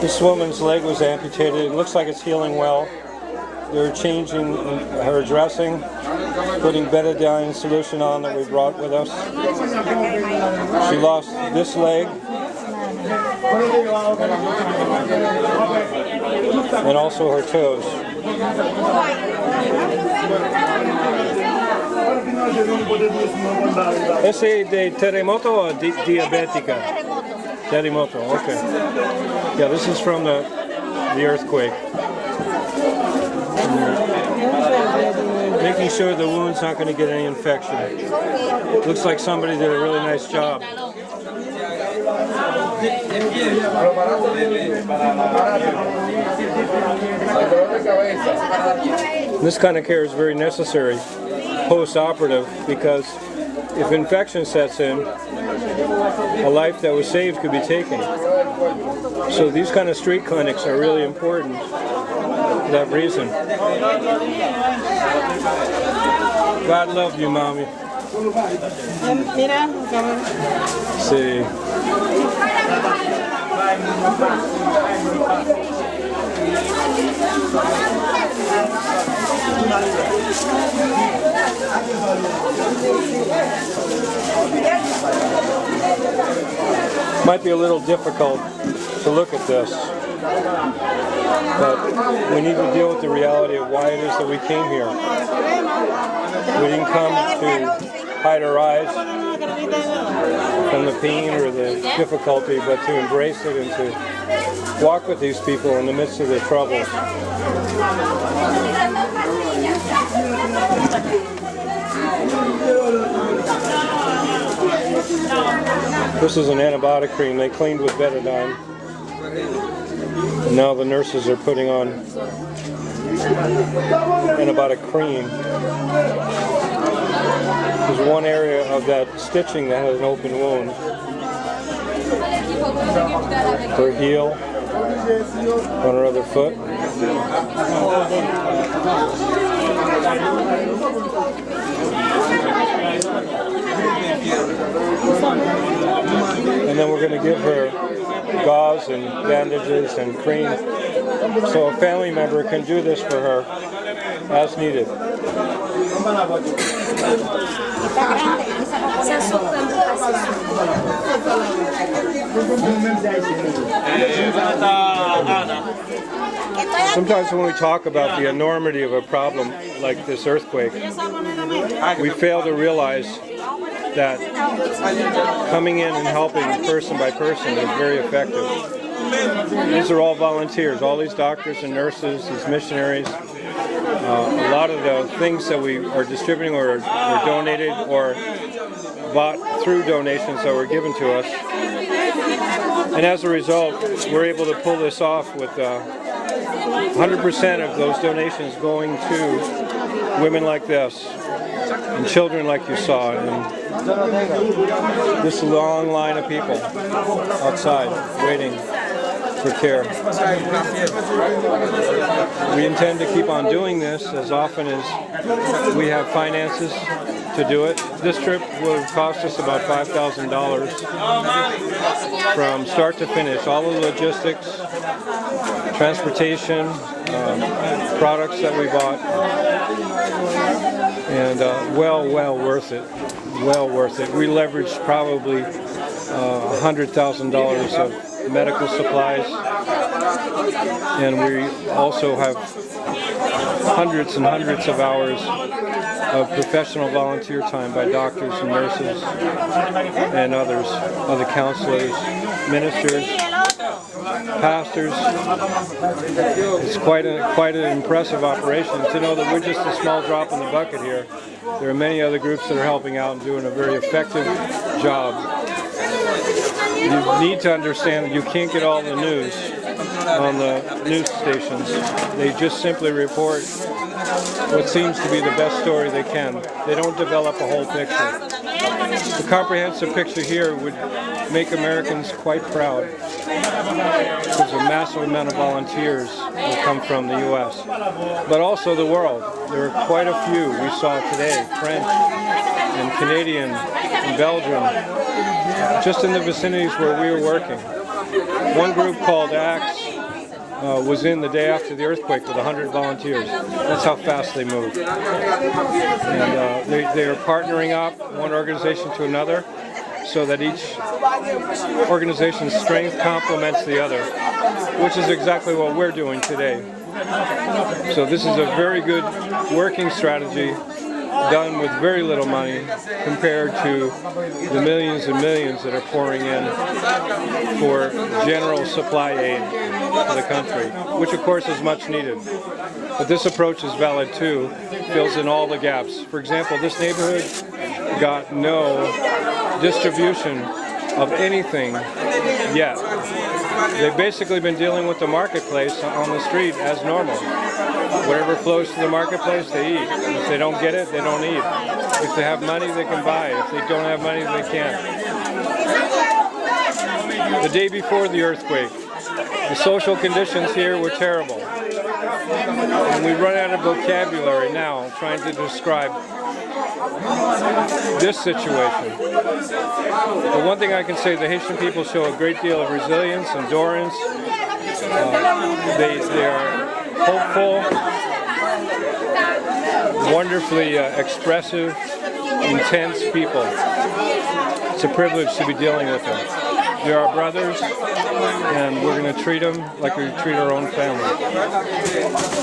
This woman's leg was amputated. It looks like it's healing well. They're changing her dressing, putting betadine solution on that we brought with us. She lost this leg and also her toes. Ese de terremoto or diabetica? Terremoto, okay. Yeah, this is from the earthquake. Making sure the wound's not going to get any infection. Looks like somebody did a really nice job. This kind of care is very necessary post-operative because if infection sets in, a life that was saved could be taken. So these kind of street clinics are really important for that reason. God love you, Mommy. Sí. Might be a little difficult to look at this, but we need to deal with the reality of why it is that we came here. We didn't come to hide our eyes from the pain or the difficulty, but to embrace it and to walk with these people in the midst of their troubles. This is an antibiotic cream they cleaned with betadine. And now the nurses are putting on antibiotic cream. There's one area of that stitching that has an open wound. Her heel on her other foot. And then we're going to give her gauze and bandages and cream so a family member can do this for her as needed. Sometimes when we talk about the enormity of a problem like this earthquake, we fail to realize that coming in and helping person by person is very effective. These are all volunteers, all these doctors and nurses, these missionaries. A lot of the things that we are distributing or donated or bought through donations that were given to us. And as a result, we're able to pull this off with 100% of those donations going to women like this and children like you saw, and this long line of people outside waiting for care. We intend to keep on doing this as often as we have finances to do it. This trip will cost us about $5,000 from start to finish. All the logistics, transportation, products that we bought, and well worth it. Well worth it. We leveraged probably $100,000 of medical supplies, and we also have hundreds and hundreds of hours of professional volunteer time by doctors and nurses and others, other counselors, ministers, pastors. It's quite an impressive operation to know that we're just a small drop in the bucket here. There are many other groups that are helping out and doing a very effective job. You need to understand that you can't get all the news on the news stations. They just simply report what seems to be the best story they can. They don't develop a whole picture. The comprehensive picture here would make Americans quite proud because a massive amount of volunteers will come from the U.S., but also the world. There are quite a few we saw today, French and Canadian and Belgium, just in the vicinities where we were working. One group called ACTS was in the day after the earthquake with 100 volunteers. That's how fast they move. And they are partnering up one organization to another so that each organization's strength complements the other, which is exactly what we're doing today. So this is a very good working strategy done with very little money compared to the millions and millions that are pouring in for general supply aid to the country, which of course is much needed. But this approach is valid too, fills in all the gaps. For example, this neighborhood got no distribution of anything yet. They've basically been dealing with the marketplace on the street as normal. Whatever flows to the marketplace, they eat. If they don't get it, they don't eat. If they have money, they can buy. If they don't have money, they can't. The day before the earthquake, the social conditions here were terrible. And we run out of vocabulary now trying to describe this situation. The one thing I can say, the Haitian people show a great deal of resilience, endurance. They are hopeful, wonderfully expressive, intense people. It's a privilege to be dealing with them. They're our brothers, and we're going to treat them like we treat our own family.